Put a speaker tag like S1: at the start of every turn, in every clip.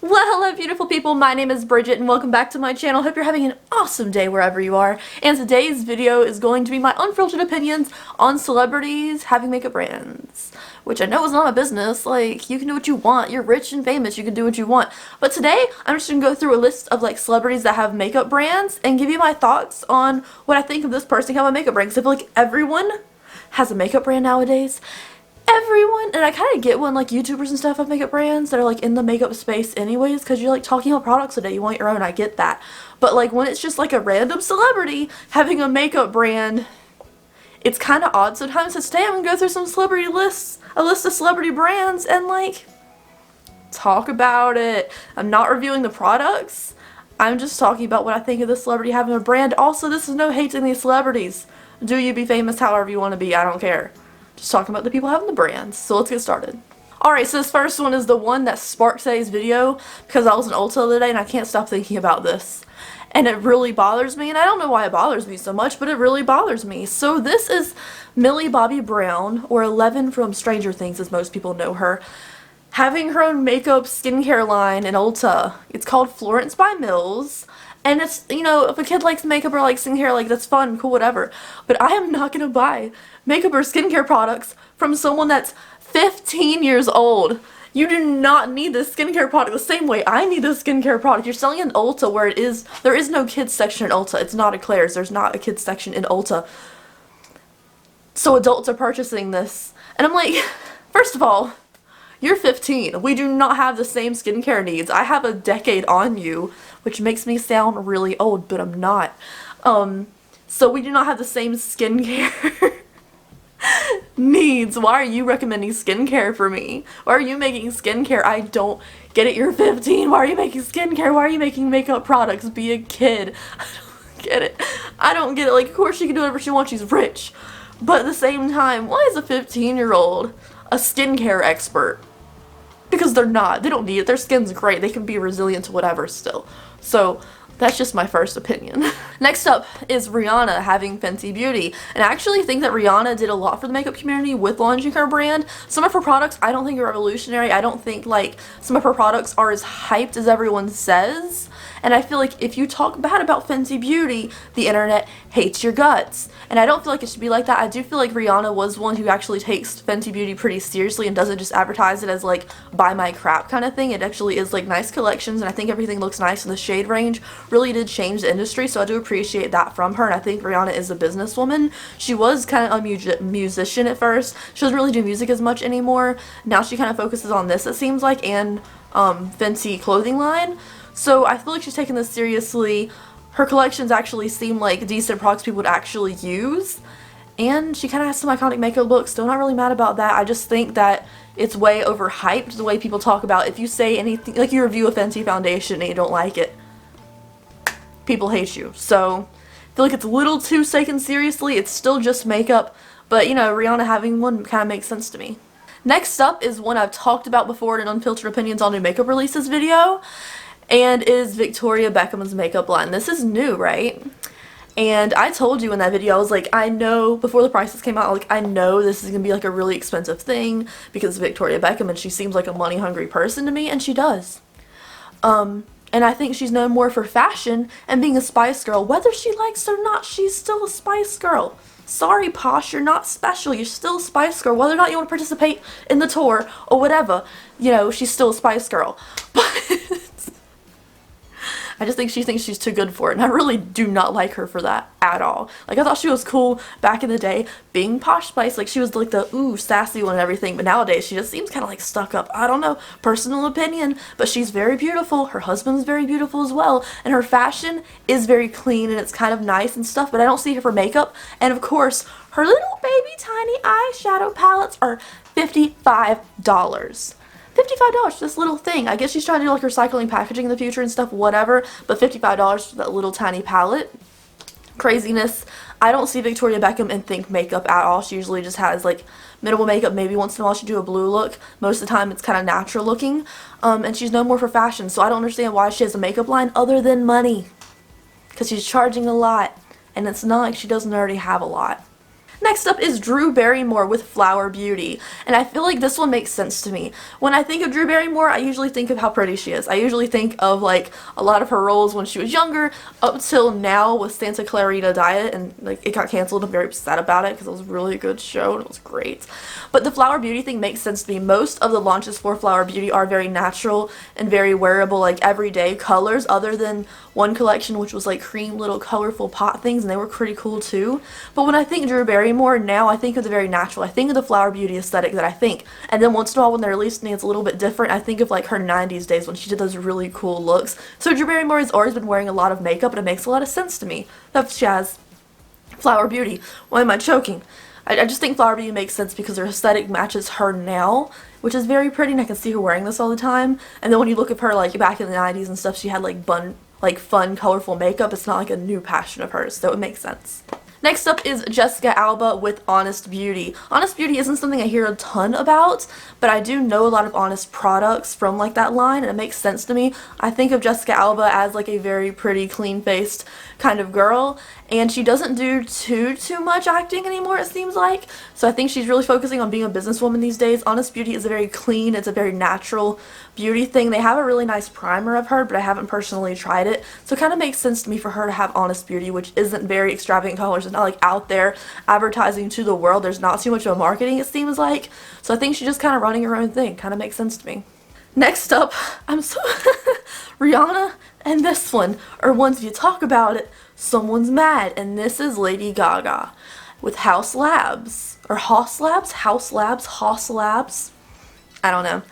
S1: Well, hello beautiful people, my name is Bridget and welcome back to my channel. Hope you're having an awesome day wherever you are. And today's video is going to be my unfiltered opinions on celebrities having makeup brands. Which I know is not my business, like, you can do what you want, you're rich and famous, you can do what you want. But today, I'm just going to go through a list of like celebrities that have makeup brands and give you my thoughts on what I think of this person having a makeup brand. Because I feel like everyone has a makeup brand nowadays. Everyone, and I kind of get when like YouTubers and stuff have makeup brands that are like in the makeup space anyways, because you're like talking about products today, you want your own, I get that. But like when it's just like a random celebrity having a makeup brand, it's kind of odd sometimes. So today I'm going to go through some celebrity lists, a list of celebrity brands, and like talk about it. I'm not reviewing the products, I'm just talking about what I think of the celebrity having a brand. Also, this is no hate to these celebrities. Do you be famous however you want to be, I don't care. Just talking about the people having the brands. So let's get started. Alright, so this first one is the one that sparked today's video because I was in Ulta the other day and I can't stop thinking about this. And it really bothers me, and I don't know why it bothers me so much, but it really bothers me. So this is Millie Bobby Brown, or Eleven from Stranger Things as most people know her, having her own makeup skincare line in Ulta. It's called Florence by Mills. And it's, you know, if a kid likes makeup or likes skincare, like, that's fun, cool, whatever. But I am not gonna buy makeup or skincare products from someone that's 15 years old. You do not need this skincare product the same way I need this skincare product. You're selling in Ulta where there is no kids section in Ulta. It's not a Claire's. There's not a kids section in Ulta. So adults are purchasing this. And I'm like, first of all, you're 15. We do not have the same skincare needs. I have a decade on you, which makes me sound really old, but I'm not. So we do not have the same skincare needs. Why are you recommending skincare for me? Why are you making skincare? I don't get it. You're 15. Why are you making skincare? Why are you making makeup products? Be a kid. I don't get it. I don't get it. Like, of course she can do whatever she wants. She's rich. But at the same time, why is a 15-year-old a skincare expert? Because they're not. They don't need it. Their skin's great. They can be resilient to whatever still. So that's just my first opinion. Next up is Rihanna having Fenty Beauty. And I actually think that Rihanna did a lot for the makeup community with launching her brand. Some of her products I don't think are revolutionary. I don't think like some of her products are as hyped as everyone says. And I feel like if you talk bad about Fenty Beauty, the internet hates your guts. And I don't feel like it should be like that. I do feel like Rihanna was one who actually takes Fenty Beauty pretty seriously and doesn't just advertise it as like buy my crap kind of thing. It actually is like nice collections, and I think everything looks nice, and the shade range really did change the industry, so I do appreciate that from her. And I think Rihanna is a businesswoman. She was kind of a musician at first. She doesn't really do music as much anymore. Now she kind of focuses on this, it seems like, and Fenty clothing line. So I feel like she's taking this seriously. Her collections actually seem like decent products people would actually use. And she kind of has some iconic makeup looks. Still not really mad about that. I just think that it's way overhyped the way people talk about. If you say anything, like you review a Fenty foundation and you don't like it, people hate you. So I feel like it's a little too taken seriously. It's still just makeup. But, you know, Rihanna having one kind of makes sense to me. Next up is one I've talked about before in an Unfiltered Opinions on New Makeup Releases video. And is Victoria Beckham's makeup line. This is new, right? And I told you in that video, I was like, I know, before the prices came out, like, I know this is gonna be like a really expensive thing because Victoria Beckham, and she seems like a money-hungry person to me, and she does. And I think she's known more for fashion and being a Spice Girl. Whether she likes it or not, she's still a Spice Girl. Sorry, Posh, you're not special. You're still a Spice Girl. Whether or not you want to participate in the tour or whatever, you know, she's still a Spice Girl. But I just think she thinks she's too good for it, and I really do not like her for that at all. Like, I thought she was cool back in the day, being Posh Spice, like she was like the ooh sassy one and everything, but nowadays she just seems kind of like stuck up. I don't know, personal opinion, but she's very beautiful. Her husband's very beautiful as well, and her fashion is very clean and it's kind of nice and stuff, but I don't see her for makeup. And of course, her little baby tiny eyeshadow palettes are $55. $55 for this little thing. I guess she's trying to do like recycling packaging in the future and stuff, whatever, but $55 for that little tiny palette. Craziness. I don't see Victoria Beckham and think makeup at all. She usually just has like minimal makeup. Maybe once in a while she'll do a blue look. Most of the time it's kind of natural looking. And she's known more for fashion, so I don't understand why she has a makeup line other than money. Because she's charging a lot, and it's not like she doesn't already have a lot. Next up is Drew Barrymore with Flower Beauty, and I feel like this one makes sense to me. When I think of Drew Barrymore, I usually think of how pretty she is. I usually think of like a lot of her roles when she was younger up till now with Santa Clarita Diet, and like it got canceled. I'm very upset about it because it was a really good show and it was great. But the Flower Beauty thing makes sense to me. Most of the launches for Flower Beauty are very natural and very wearable, like everyday colors, other than one collection which was like cream little colorful pot things, and they were pretty cool too. But when I think Drew Barrymore now, I think of the very natural. I think of the Flower Beauty aesthetic that I think. And then once in a while when they're released and it's a little bit different, I think of like her 90s days when she did those really cool looks. So Drew Barrymore has always been wearing a lot of makeup, and it makes a lot of sense to me. That's she has Flower Beauty. Why am I choking? I just think Flower Beauty makes sense because her aesthetic matches her now, which is very pretty, and I can see her wearing this all the time. And then when you look at her like back in the 90s and stuff, she had like fun, colorful makeup. It's not like a new passion of hers, so it makes sense. Next up is Jessica Alba with Honest Beauty. Honest Beauty isn't something I hear a ton about, but I do know a lot of Honest products from like that line, and it makes sense to me. I think of Jessica Alba as like a very pretty, clean-faced kind of girl, and she doesn't do too much acting anymore, it seems like. So I think she's really focusing on being a businesswoman these days. Honest Beauty is a very clean, it's a very natural beauty thing. They have a really nice primer of her, but I haven't personally tried it. So it kind of makes sense to me for her to have Honest Beauty, which isn't very extravagant colors. It's not like out there advertising to the world. There's not too much of a marketing, it seems like. So I think she's just kind of running her own thing. Kind of makes sense to me. Next up, Rihanna and this one are ones, if you talk about it, someone's mad. And this is Lady Gaga with House Labs. Or House Labs? House Labs? House Labs? I don't know.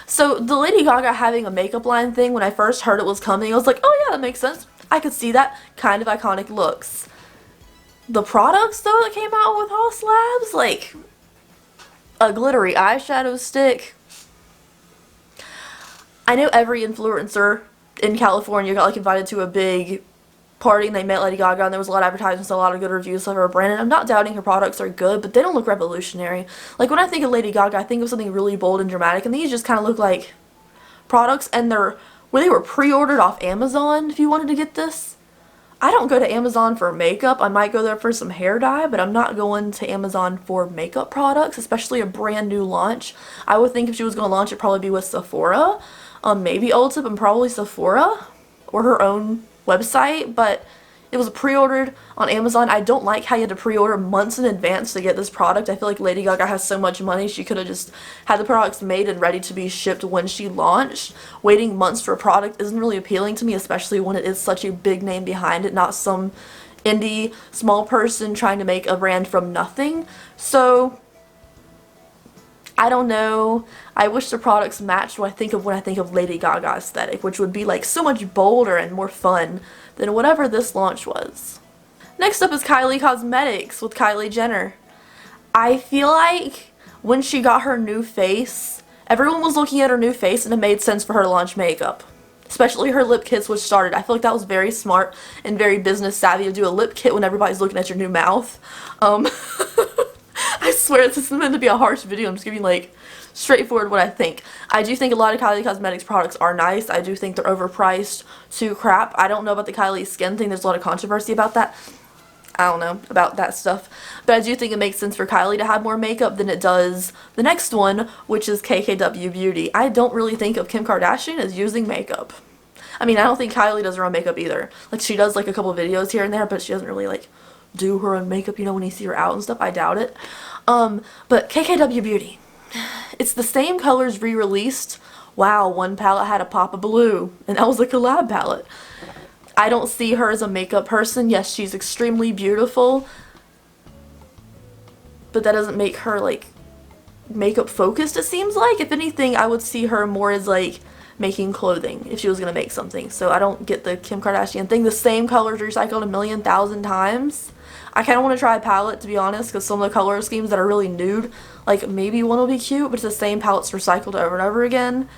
S1: So the Lady Gaga having a makeup line thing, when I first heard it was coming, I was like, oh yeah, that makes sense. I could see that. Kind of iconic looks. The products, though, that came out with House Labs, like a glittery eyeshadow stick. I know every influencer in California got like invited to a big party and they met Lady Gaga, and there was a lot of advertisements, a lot of good reviews of her brand, and I'm not doubting her products are good, but they don't look revolutionary. Like when I think of Lady Gaga, I think of something really bold and dramatic, and these just kind of look like products, and they were pre-ordered off Amazon if you wanted to get this. I don't go to Amazon for makeup. I might go there for some hair dye, but I'm not going to Amazon for makeup products, especially a brand new launch. I would think if she was going to launch, it'd probably be with Sephora, maybe Ulta, and probably Sephora or her own website, but it was pre-ordered on Amazon. I don't like how you had to pre-order months in advance to get this product. I feel like Lady Gaga has so much money, she could have just had the products made and ready to be shipped when she launched. Waiting months for a product isn't really appealing to me, especially when it is such a big name behind it, not some indie small person trying to make a brand from nothing. So I don't know. I wish the products matched what I think of when I think of Lady Gaga aesthetic, which would be like so much bolder and more fun than whatever this launch was. Next up is Kylie Cosmetics with Kylie Jenner. I feel like when she got her new face, everyone was looking at her new face and it made sense for her to launch makeup. Especially her lip kits, which started. I feel like that was very smart and very business savvy to do a lip kit when everybody's looking at your new mouth. I swear this isn't meant to be a harsh video. I'm just giving like straightforward what I think. I do think a lot of Kylie Cosmetics products are nice. I do think they're overpriced to crap. I don't know about the Kylie skin thing. There's a lot of controversy about that. I don't know about that stuff. But I do think it makes sense for Kylie to have more makeup than it does the next one, which is KKW Beauty. I don't really think of Kim Kardashian as using makeup. I mean, I don't think Kylie does her own makeup either. Like, she does like a couple videos here and there, but she doesn't really like do her own makeup, you know, when you see her out and stuff. I doubt it. But KKW Beauty. It's the same colors re-released. Wow, one palette had a pop of blue, and that was a collab palette. I don't see her as a makeup person. Yes, she's extremely beautiful, but that doesn't make her like makeup focused, it seems like. If anything, I would see her more as like making clothing if she was gonna make something. So I don't get the Kim Kardashian thing. The same colors recycled a million thousand times. I kind of want to try a palette, to be honest, because some of the color schemes that are really nude, like maybe one will be cute, but it's the same palettes recycled over and over again.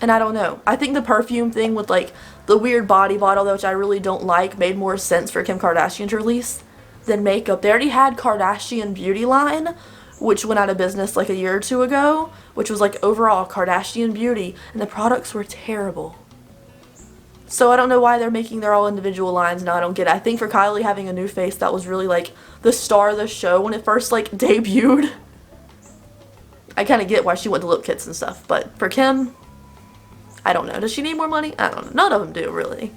S1: And I don't know. I think the perfume thing with like the weird body bottle, which I really don't like, made more sense for Kim Kardashian to release than makeup. They already had Kardashian Beauty line, which went out of business like a year or two ago, which was like overall Kardashian Beauty, and the products were terrible. So I don't know why they're making their all individual lines now. I don't get it. I think for Kylie having a new face, that was really like the star of the show when it first like debuted. I kind of get why she went to lip kits and stuff, but for Kim, I don't know. Does she need more money? I don't know. None of them do, really.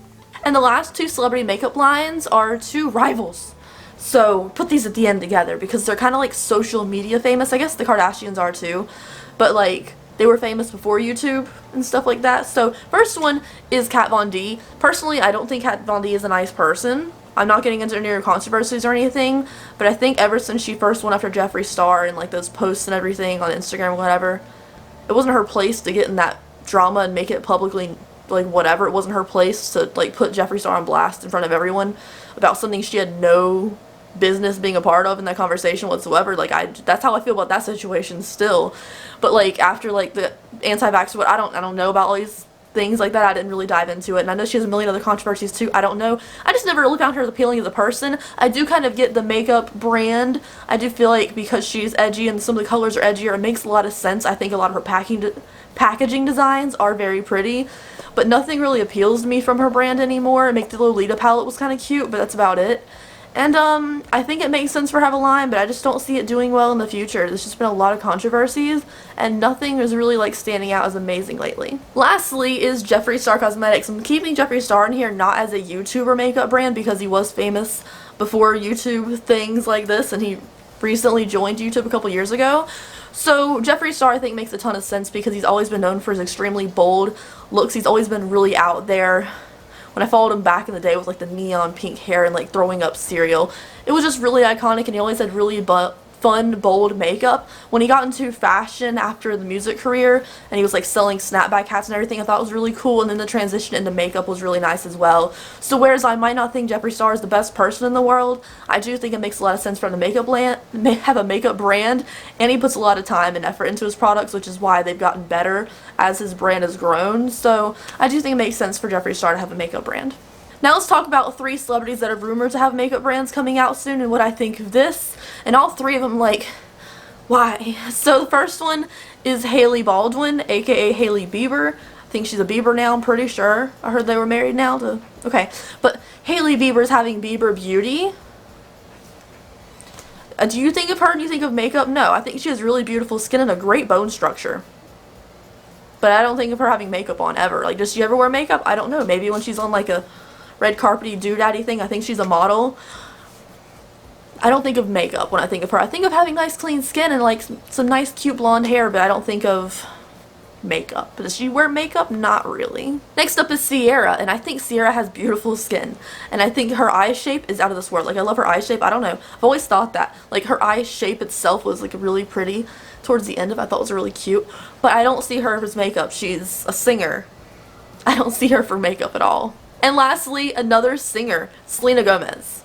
S1: And the last two celebrity makeup lines are two rivals. So put these at the end together because they're kind of like social media famous. I guess the Kardashians are too, but like they were famous before YouTube and stuff like that. So first one is Kat Von D. Personally, I don't think Kat Von D is a nice person. I'm not getting into any controversies or anything, but I think ever since she first went after Jeffree Star and like those posts and everything on Instagram or whatever, it wasn't her place to get in that drama and make it publicly like whatever. It wasn't her place to like put Jeffree Star on blast in front of everyone about something she had no business being a part of in that conversation whatsoever. Like that's how I feel about that situation still. But like after like the anti-vaxxer, I don't know about all these things like that. I didn't really dive into it, and I know she has a million other controversies too. I don't know. I just never really found her as appealing as a person. I do kind of get the makeup brand. I do feel like because she's edgy and some of the colors are edgier, it makes a lot of sense. I think a lot of her packaging designs are very pretty, but nothing really appeals to me from her brand anymore. Make the Lolita palette was kind of cute, but that's about it. And I think it makes sense for her to have a line, but I just don't see it doing well in the future. There's just been a lot of controversies, and nothing is really like standing out as amazing lately. Lastly is Jeffree Star Cosmetics. I'm keeping Jeffree Star in here not as a YouTuber makeup brand because he was famous before YouTube things like this, and he recently joined YouTube a couple years ago. So Jeffree Star I think makes a ton of sense because he's always been known for his extremely bold looks. He's always been really out there. When I followed him back in the day with like the neon pink hair and like throwing up cereal, it was just really iconic, and he always had really fun, bold makeup. When he got into fashion after the music career and he was like selling snapback hats and everything, I thought it was really cool, and then the transition into makeup was really nice as well. So whereas I might not think Jeffree Star is the best person in the world, I do think it makes a lot of sense for him to have a makeup brand, and he puts a lot of time and effort into his products, which is why they've gotten better as his brand has grown. So I do think it makes sense for Jeffree Star to have a makeup brand. Now let's talk about 3 celebrities that are rumored to have makeup brands coming out soon and what I think of this. And all 3 of them, like, why? So the first one is Hailey Baldwin, aka Hailey Bieber. I think she's a Bieber now, I'm pretty sure. I heard they were married now. Okay, but Hailey Bieber's having Bieber Beauty. Do you think of her and you think of makeup? No, I think she has really beautiful skin and a great bone structure. But I don't think of her having makeup on ever. Like, does she ever wear makeup? I don't know. Maybe when she's on like a red carpety doodaddy thing. I think she's a model. I don't think of makeup when I think of her. I think of having nice clean skin and like some nice cute blonde hair, but I don't think of makeup. But does she wear makeup? Not really. Next up is Ciara, and I think Ciara has beautiful skin, and I think her eye shape is out of this world. Like, I love her eye shape. I don't know. I've always thought that. Like, her eye shape itself was like really pretty towards the end of it. I thought it was really cute, but I don't see her as makeup. She's a singer. I don't see her for makeup at all. And lastly, another singer, Selena Gomez.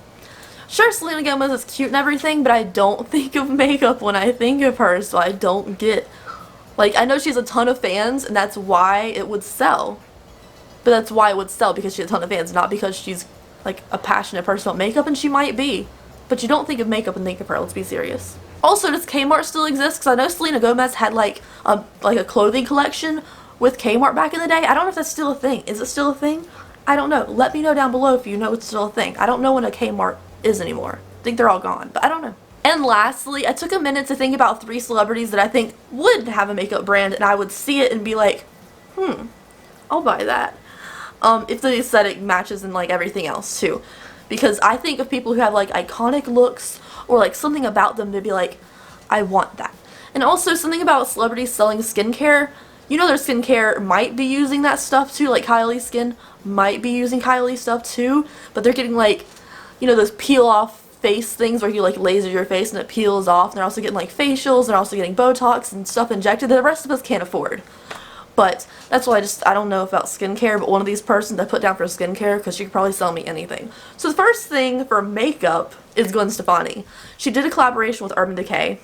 S1: Sure, Selena Gomez is cute and everything, but I don't think of makeup when I think of her, so I don't get. Like, I know she has a ton of fans, and that's why it would sell. But that's why it would sell, because she has a ton of fans, not because she's, like, a passionate person about makeup, and she might be. But you don't think of makeup and think of her, let's be serious. Also, does Kmart still exist? Because I know Selena Gomez had, like a clothing collection with Kmart back in the day. I don't know if that's still a thing. Is it still a thing? I don't know. Let me know down below if you know it's still a thing. I don't know when a Kmart is anymore. I think they're all gone, but I don't know. And lastly, I took a minute to think about 3 celebrities that I think would have a makeup brand, and I would see it and be like, I'll buy that. If the aesthetic matches and like everything else too. Because I think of people who have like iconic looks or like something about them to be like, I want that. And also something about celebrities selling skincare. You know, their skincare might be using that stuff too, like Kylie's skin might be using Kylie's stuff too, but they're getting like, you know, those peel off face things where you like laser your face and it peels off, and they're also getting like facials, they're also getting Botox and stuff injected that the rest of us can't afford. But that's why I don't know about skincare, but one of these persons I put down for skincare because she could probably sell me anything. So the first thing for makeup is Gwen Stefani. She did a collaboration with Urban Decay.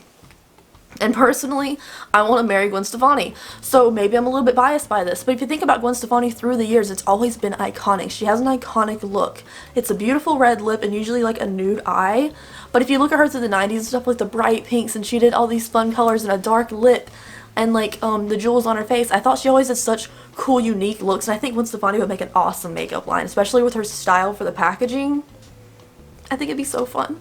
S1: And personally, I want to marry Gwen Stefani. So maybe I'm a little bit biased by this, but if you think about Gwen Stefani through the years, it's always been iconic. She has an iconic look. It's a beautiful red lip and usually like a nude eye. But if you look at her through the 90s and stuff, like the bright pinks, and she did all these fun colors and a dark lip, and like the jewels on her face. I thought she always had such cool, unique looks, and I think Gwen Stefani would make an awesome makeup line, especially with her style for the packaging. I think it'd be so fun.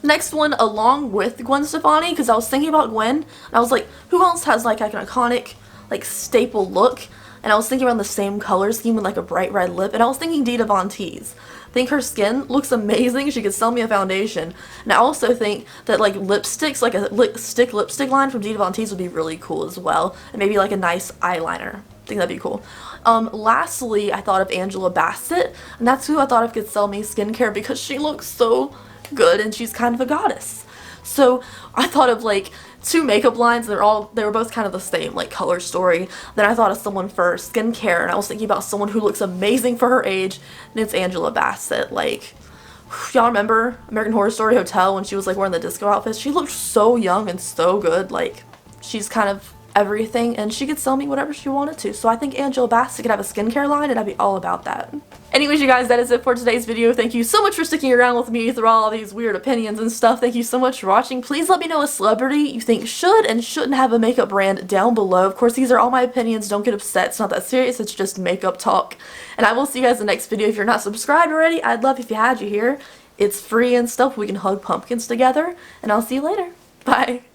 S1: Next one, along with Gwen Stefani, because I was thinking about Gwen, and I was like, who else has like an iconic, like staple look? And I was thinking around the same color scheme with like a bright red lip, and I was thinking Dita Von Teese. I think her skin looks amazing. She could sell me a foundation. And I also think that like lipsticks, like a lipstick line from Dita Von Teese would be really cool as well, and maybe like a nice eyeliner. I think that'd be cool. Lastly, I thought of Angela Bassett, and that's who I thought of could sell me skincare because she looks so good and she's kind of a goddess. So I thought of like 2 makeup lines. They were both kind of the same, like color story. Then I thought of someone for skincare, and I was thinking about someone who looks amazing for her age, and it's Angela Bassett. Like, y'all remember American Horror Story Hotel when she was like wearing the disco outfits? She looked so young and so good. Like, she's kind of everything, and she could sell me whatever she wanted to. So I think Angela Bassett could have a skincare line, and I'd be all about that. Anyways, you guys, that is it for today's video. Thank you so much for sticking around with me through all these weird opinions and stuff. Thank you so much for watching. Please let me know a celebrity you think should and shouldn't have a makeup brand down below. Of course, these are all my opinions. Don't get upset. It's not that serious. It's just makeup talk. And I will see you guys in the next video. If you're not subscribed already, I'd love if you had you here. It's free and stuff. We can hug pumpkins together. And I'll see you later. Bye.